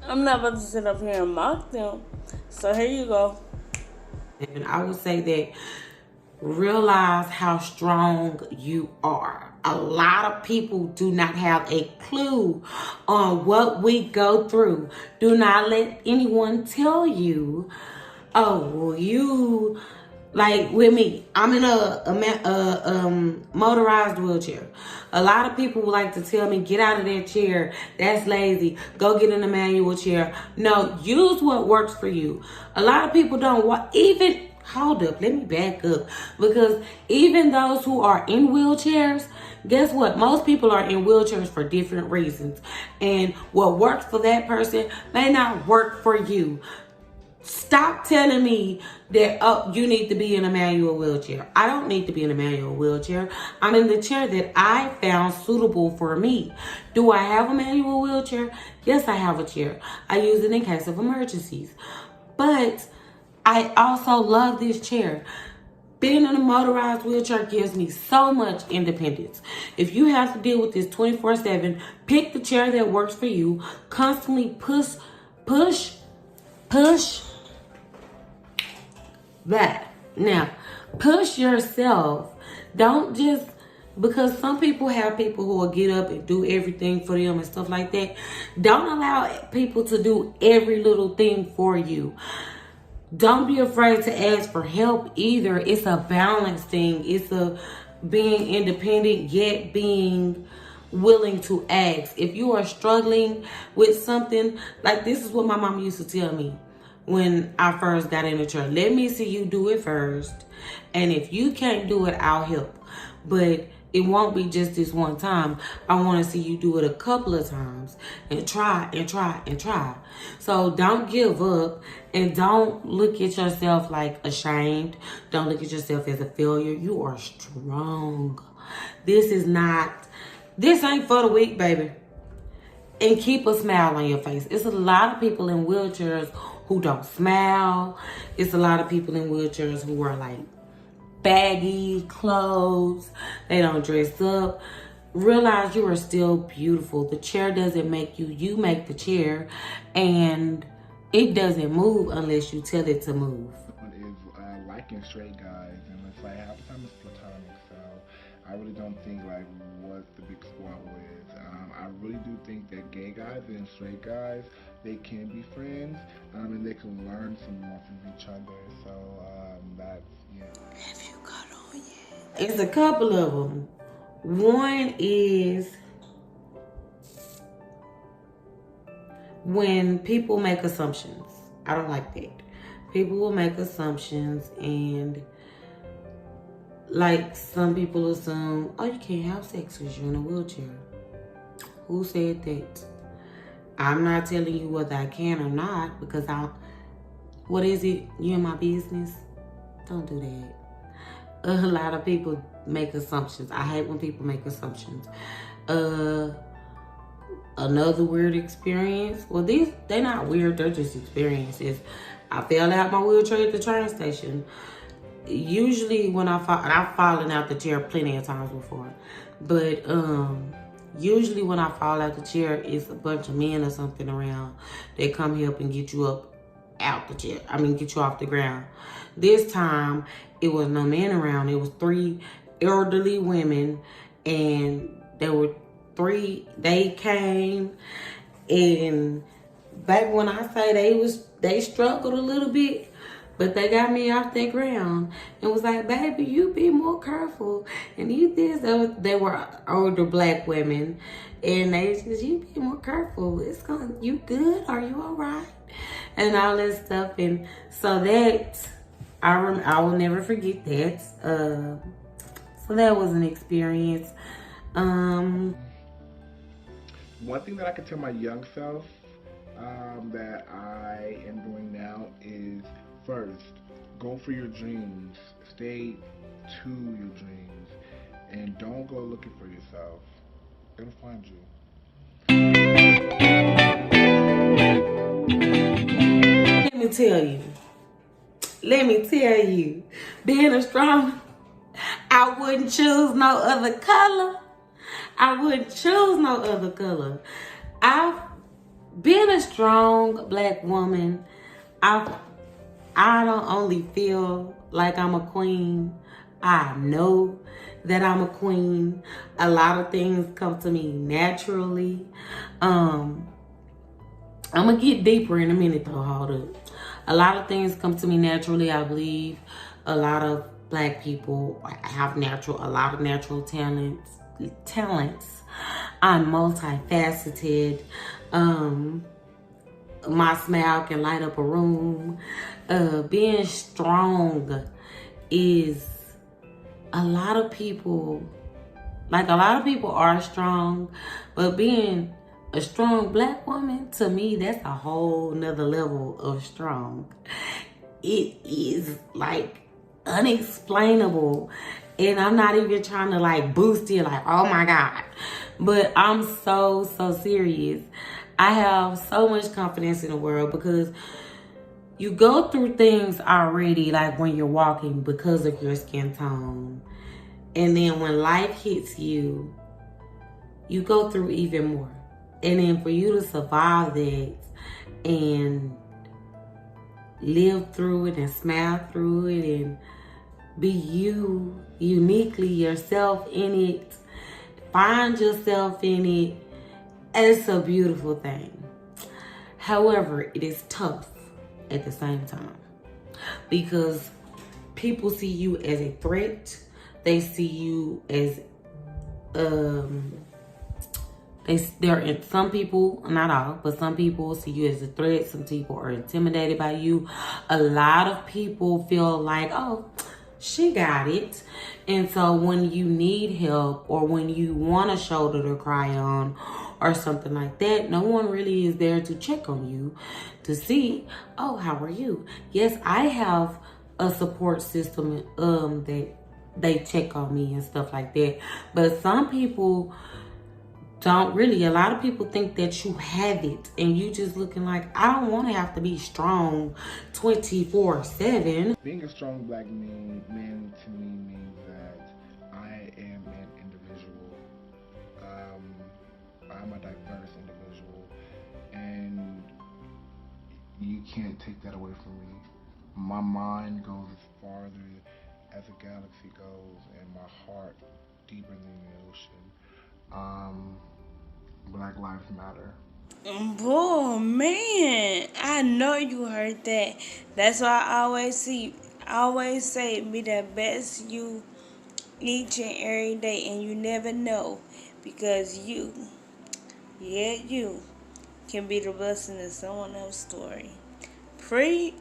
I'm not about to sit up here and mock them. So here you go. And I would say that realize how strong you are. A lot of people do not have a clue on what we go through. Do not let anyone tell you, oh, well, you, like with me, I'm in a motorized wheelchair. A lot of people would like to tell me, get out of that chair. That's lazy. Go get in a manual chair. No, use what works for you. A lot of people don't want, even, hold up, let me back up. Because even those who are in wheelchairs, guess what? Most people are in wheelchairs for different reasons. And what works for that person may not work for you. Stop telling me that, oh, you need to be in a manual wheelchair. I don't need to be in a manual wheelchair. I'm in the chair that I found suitable for me. Do I have a manual wheelchair? Yes, I have a chair. I use it in case of emergencies. But I also love this chair. Being in a motorized wheelchair gives me so much independence. If you have to deal with this 24/7, pick the chair that works for you. Constantly push that. Now, push yourself. Don't just, because some people have people who will get up and do everything for them and stuff like that. Don't allow people to do every little thing for you. Don't be afraid to ask for help either. It's a balance thing. It's a being independent yet being willing to ask. If you are struggling with something, like this is what my mom used to tell me when I first got in the church. Let me see you do it first. And if you can't do it, I'll help. But it won't be just this one time. I want to see you do it a couple of times and try and try and try. So don't give up and don't look at yourself like ashamed. Don't look at yourself as a failure. You are strong. This ain't for the weak, baby. And keep a smile on your face. It's a lot of people in wheelchairs who don't smile. It's a lot of people in wheelchairs who are like baggy clothes. They don't dress up. Realize you are still beautiful. The chair doesn't make you. You make the chair. And it doesn't move unless you tell it to move. Is liking straight guys, and it's like half the time it's platonic, so I really don't think like what's the big squat with. I really do think that gay guys and straight guys, they can be friends, and they can learn some more from each other. So that's, yeah. Have you got on yet? It's a couple of them. One is when people make assumptions. I don't like that. People will make assumptions, and like some people assume, oh, you can't have sex because you're in a wheelchair. Who said that? I'm not telling you whether I can or not, because what is it? You in my business? Don't do that. A lot of people make assumptions. I hate when people make assumptions. Another weird experience. Well, they're not weird, they're just experiences. I fell out my wheelchair at the train station. Usually when I've fallen out the chair plenty of times before. But usually when I fall out the chair, it's a bunch of men or something around. They come help and get you up out the chair. Get you off the ground. This time, it was no men around. It was 3 elderly women, and there were 3. They came, and baby, when I say they struggled a little bit, but they got me off that ground and was like, baby, you be more careful. And they were older black women. And they said, you be more careful. You good? Are you all right? And all that stuff. And so that, I will never forget that. So that was an experience. One thing that I could tell my young self that I am doing now is, first, go for your dreams. Stay to your dreams. And don't go looking for yourself. It'll find you. Let me tell you, being a strong, I wouldn't choose no other color. being a strong black woman, I don't only feel like I'm a queen. I know that I'm a queen. A lot of things come to me naturally. I'm gonna get deeper in a minute though, hold up. A lot of things come to me naturally. I believe a lot of black people have a lot of natural talents. I'm multifaceted. My smile can light up a room. Being strong is a lot of people are strong, but being a strong black woman, to me, that's a whole nother level of strong. It is like unexplainable. And I'm not even trying to like boost it like, oh my God. But I'm so serious. I have so much confidence in the world because you go through things already, like when you're walking because of your skin tone. And then when life hits you, you go through even more. And then for you to survive that and live through it and smile through it and be you, uniquely yourself in it, find yourself in it, it's a beautiful thing. However, it is tough at the same time because people see you as a threat. They see you as some people, not all, but some people see you as a threat. Some people are intimidated by you. A lot of people feel like, oh, she got it. And so when you need help or when you want a shoulder to cry on or something like that, no one really is there to check on you to see, oh, how are you? Yes, I have a support system that they check on me and stuff like that. But some people don't really. A lot of people think that you have it and you just looking like, I don't want to have to be strong 24/7. Being a strong black man to me means that I am an individual. I'm a diverse individual, and you can't take that away from me. My mind goes as farther as a galaxy goes, and my heart deeper than the ocean. Black Lives Matter. Boy, man, I know you heard that. That's why I always say, be the best you each and every day, and you never know because you can be the blessing in someone else's story. Free.